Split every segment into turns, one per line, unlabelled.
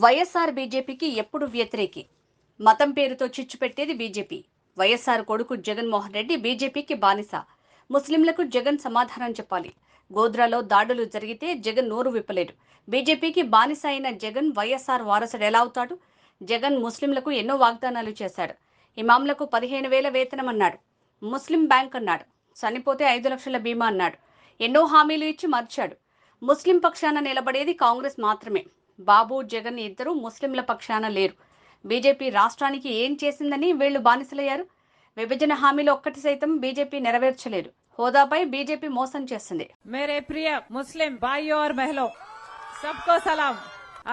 వైఎస్ఆర్ బీజేపీకి ఎప్పుడు వ్యతిరేకి. మతం పేరుతో చిచ్చు పెట్టేది బీజేపీ. వైఎస్ఆర్ కొడుకు జగన్మోహన్ రెడ్డి బీజేపీకి బానిస. ముస్లింలకు జగన్ సమాధానం చెప్పాలి. గోద్రాలో దాడులు జరిగితే జగన్ నోరు విప్పలేడు. బీజేపీకి బానిస అయిన జగన్ వైఎస్ఆర్ వారసుడు ఎలా అవుతాడు? జగన్ ముస్లింలకు ఎన్నో వాగ్దానాలు చేశాడు. ఇమాంలకు 15,000 వేతనం అన్నాడు. ముస్లిం బ్యాంక్ అన్నాడు. చనిపోతే 5 లక్షల బీమా అన్నాడు. ఎన్నో హామీలు ఇచ్చి మార్చాడు. ముస్లిం పక్షాన నిలబడేది కాంగ్రెస్ మాత్రమే. బాబు జగన్ ఇద్దరు ముస్లింల పక్షాన లేరు. బీజేపీ రాష్ట్రానికి ఏం చేసిందని వీళ్లు బానిసలయ్యారు? విభజన హామీలు ఒక్కటి సైతం బీజేపీ నెరవేర్చలేదు. హోదాపై బీజేపీ మోసం చేసింది.
मेरे प्रिय मुस्लिम भाइयों और बहनों, सबको सलाम।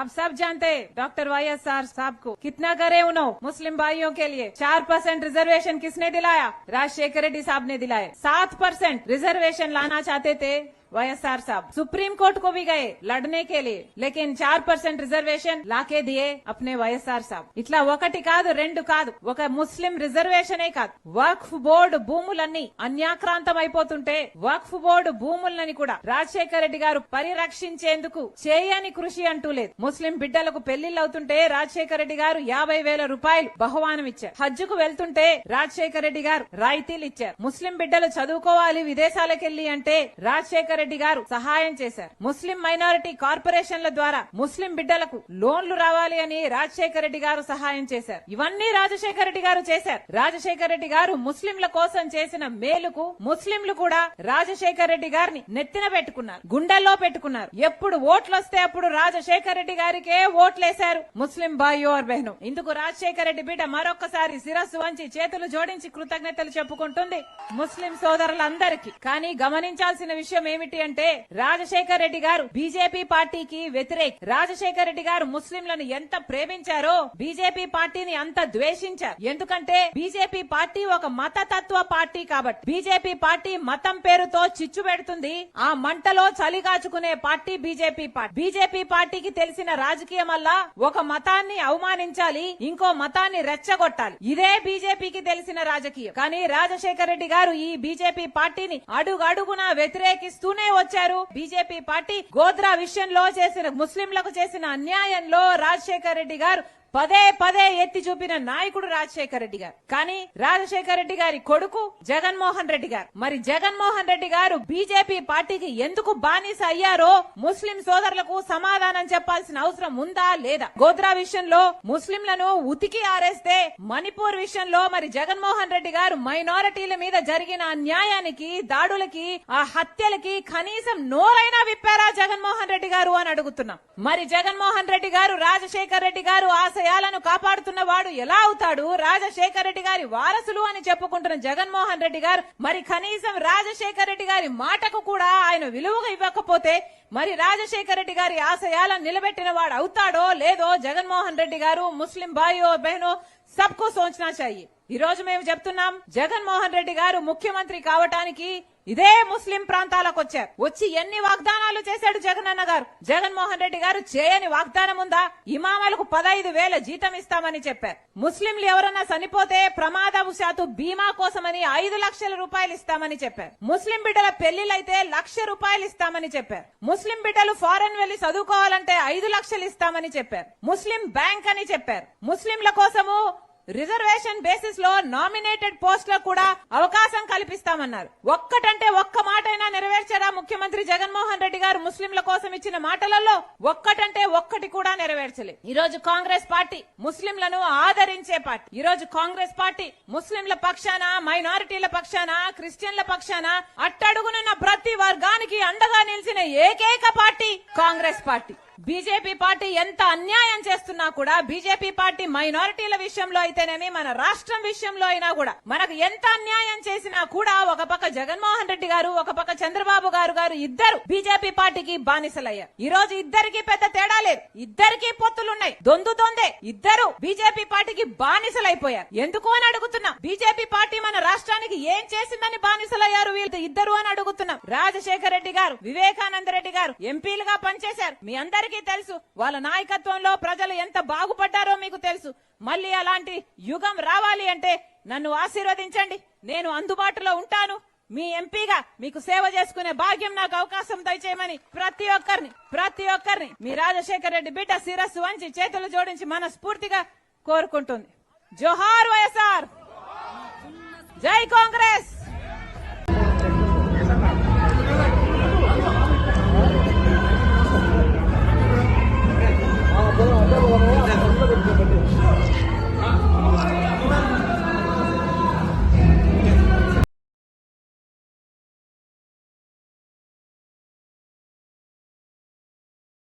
आप सब जानते हैं डॉक्टर वाईएसआर साहब को कितना करे उन्होंने मुस्लिम भाइयों के लिए। 4% रिजर्वेशन किसने दिलाया? राजशेखर रेड्डी साहब ने दिलाया। 7% रिजर्वेशन लाना चाहते थे వైఎస్ఆర్ साहब, सुप्रीम कोर्ट को भी गए लड़ने के लिए, लेकिन 4% रिजर्वेशन लाके दिए अपने వైఎస్ఆర్ साहब। ఇట్లా ఒకటి కాదు రెండు కాదు, ఒక ముస్లిం రిజర్వేషనే కాదు, వక్ఫ్ బోర్డు భూములన్నీ అన్యాక్రాంతం అయిపోతుంటే వక్ఫ్ బోర్డు భూములని కూడా రాజశేఖర రెడ్డి గారు పరిరక్షించేందుకు చేయని కృషి అంటూ లేదు. ముస్లిం బిడ్డలకు పెళ్లిళ్ళు అవుతుంటే రాజశేఖర రెడ్డి గారు 50,000 రూపాయలు బహుమానం ఇచ్చారు. హజ్జుకు వెళ్తుంటే రాజశేఖర రెడ్డి గారు రాయితీలు ఇచ్చారు. ముస్లిం బిడ్డలు చదువుకోవాలి విదేశాలకెళ్లి అంటే రాజశేఖర రెడ్డి గారు సహాయం చేశారు. ముస్లిం మైనారిటీ కార్పొరేషన్ల ద్వారా ముస్లిం బిడ్డలకు లోన్లు రావాలి అని రాజశేఖర రెడ్డి గారు సహాయం చేశారు. ఇవన్నీ రాజశేఖర రెడ్డి గారు చేశారు. రాజశేఖర రెడ్డి గారు ముస్లింల కోసం చేసిన మేలుకు ముస్లింలు కూడా రాజశేఖర రెడ్డి గారిని నెత్తిన పెట్టుకున్నారు, గుండెల్లో పెట్టుకున్నారు. ఎప్పుడు ఓట్లు వస్తే అప్పుడు రాజశేఖర రెడ్డి గారికే ఓట్లేశారు ముస్లిం భాయ్యో और బహనో. ఇందుకు రాజశేఖర రెడ్డి బిడ్డ మరొకసారి శిరస్సు వంచి చేతులు జోడించి కృతజ్ఞతలు చెప్పుకుంటుంది ముస్లిం సోదరులందరికీ. కానీ గమనించాల్సిన విషయం ఏమిటి అంటే రాజశేఖర రెడ్డి గారు బీజేపీ పార్టీకి వ్యతిరేక. రాజశేఖర రెడ్డి గారు ముస్లింలను ఎంత ప్రేమించారో బీజేపీ పార్టీని అంత ద్వేషించారు. ఎందుకంటే బీజేపీ పార్టీ ఒక మతతత్వ పార్టీ కాబట్టి. బీజేపీ పార్టీ మతం పేరుతో చిచ్చు పెడుతుంది. ఆ మంటలో చలిగాచుకునే పార్టీ బీజేపీ పార్టీ. బీజేపీ పార్టీకి తెలిసిన రాజకీయం వల్ల ఒక మతాన్ని అవమానించాలి, ఇంకో మతాన్ని రెచ్చగొట్టాలి. ఇదే బీజేపీకి తెలిసిన రాజకీయం. కానీ రాజశేఖర రెడ్డి గారు ఈ బీజేపీ పార్టీని అడుగడుగునా వ్యతిరేకిస్తూనే వచ్చారు. బీజేపీ పార్టీ గోద్రా విషయంలో చేసిన ముస్లింలకు చేసిన అన్యాయంలో రాజశేఖర రెడ్డి గారు పదే పదే ఎత్తి చూపిన నాయకుడు రాజశేఖర రెడ్డి గారు. కానీ రాజశేఖర రెడ్డి గారి కొడుకు జగన్మోహన్ రెడ్డి గారు. మరి జగన్మోహన్ రెడ్డి గారు బీజేపీ పార్టీకి ఎందుకు బానిస అయ్యారో ముస్లిం సోదరులకు సమాధానం చెప్పాల్సిన అవసరం ఉందా లేదా? గోద్రా విషయంలో ముస్లింలను ఉతికి ఆరేస్తే మణిపూర్ విషయంలో మరి జగన్మోహన్ రెడ్డి గారు మైనారిటీల మీద జరిగిన అన్యాయానికి, దాడులకి, ఆ హత్యలకి కనీసం నోరైనా విప్పారా జగన్మోహన్ రెడ్డి గారు అని అడుగుతున్నాం. మరి జగన్మోహన్ రెడ్డి గారు రాజశేఖర రెడ్డి గారు ఆశయాలను కాపాడుతున్న వాడు ఎలా అవుతాడు? రాజశేఖర రెడ్డి గారి వారసులు అని చెప్పుకుంటున్న జగన్మోహన్ రెడ్డి గారు మరి కనీసం రాజశేఖర రెడ్డి గారి మాటకు కూడా ఆయన విలువగా ఇవ్వకపోతే మరి రాజశేఖర రెడ్డి గారి ఆశయాలను నిలబెట్టిన వాడు అవుతాడో లేదో జగన్మోహన్ రెడ్డి గారు ముస్లిం భాయో బహనో సబ్కో సోచనా చాహియే. ఈ రోజు మేము చెప్తున్నాం, జగన్మోహన్ రెడ్డి గారు ముఖ్యమంత్రి కావటానికి ఇదే ముస్లిం ప్రాంతాలకు వచ్చారు. వచ్చి ఎన్ని వాగ్దానాలు చేశాడు జగనన్న గారు? జగన్మోహన్ రెడ్డి గారు చేయని వాగ్దానం ఉందా? ఇమామలకు 15,000 జీతం ఇస్తామని చెప్పారు. ముస్లింలు ఎవరన్నా చనిపోతే ప్రమాదవశాత్తు బీమా కోసమని 5 లక్షల రూపాయలు ఇస్తామని చెప్పారు. ముస్లిం బిడ్డల పెళ్లిలైతే 1,00,000 రూపాయలు ఇస్తామని చెప్పారు. ముస్లిం బిడ్డలు ఫారెన్ వెళ్లి చదువుకోవాలంటే 5 లక్షలు ఇస్తామని చెప్పారు. ముస్లిం బ్యాంక్ అని చెప్పారు. ముస్లింల కోసము రిజర్వేషన్ బేసిస్ లో నామినేటెడ్ పోస్టులకు కూడా అవకాశం కల్పిస్తామన్నారు. ఒక్కటంటే ఒక్క మాటైనా నెరవేర్చారా ముఖ్యమంత్రి జగన్మోహన్ రెడ్డి గారు? ముస్లింల కోసం ఇచ్చిన మాటలలో ఒక్కటంటే ఒక్కటి కూడా నెరవేర్చలేదు. ఈ రోజు కాంగ్రెస్ పార్టీ ముస్లింలను ఆదరించే పార్టీ. ఈ రోజు కాంగ్రెస్ పార్టీ ముస్లింల పక్షాన, మైనారిటీల పక్షాన, క్రిస్టియన్ల పక్షాన అట్టడుగునున్న ప్రతి వర్గానికి అండగా నిలిచిన ఏకైక party Congress party. BJP party ఎంత అన్యాయం చేస్తున్నా కూడా, బీజేపీ పార్టీ మైనారిటీల విషయంలో అయితేనేమి, మన రాష్ట్రం విషయంలో అయినా కూడా మనకు ఎంత అన్యాయం చేసినా కూడా ఒక పక్క జగన్మోహన్ రెడ్డి గారు, ఒక పక్క చంద్రబాబు గారు ఇద్దరు బీజేపీ పార్టీకి బానిసలయ్యారు. ఈ రోజు ఇద్దరికి పెద్ద తేడా లేదు, ఇద్దరికి పొత్తులున్నాయి, దొందే ఇద్దరు బీజేపీ పార్టీకి బానిసలైపోయారు. ఎందుకు అని అడుగుతున్నాం. బీజేపీ పార్టీ మన రాష్ట్రానికి ఏం చేసిందని బానిసలయ్యారు వీళ్ళు ఇద్దరు అని అడుగుతున్నాం. రాజశేఖర రెడ్డి గారు, వివేకానంద రెడ్డి గారు ఎంపీలుగా పనిచేశారు. మీ అందరికీ తెలుసు, వాళ్ళ నాయకత్వంలో ప్రజలు ఎంత బాగుపడ్డారో మీకు తెలుసు. మళ్ళీ అలాంటి యుగం రావాలి అంటే నన్ను ఆశీర్వదించండి, నేను అందుబాటులో ఉంటాను. మీ ఎంపీగా మీకు సేవ చేసుకునే భాగ్యం నాకు అవకాశం దయచేయమని ప్రతి ఒక్కరిని మీ రాజశేఖర రెడ్డి బిడ్డ శిరస్సు వంచి చేతులు జోడించి మనస్ఫూర్తిగా కోరుకుంటుంది. జోహార్ వైఎస్ఆర్, జై కాంగ్రెస్.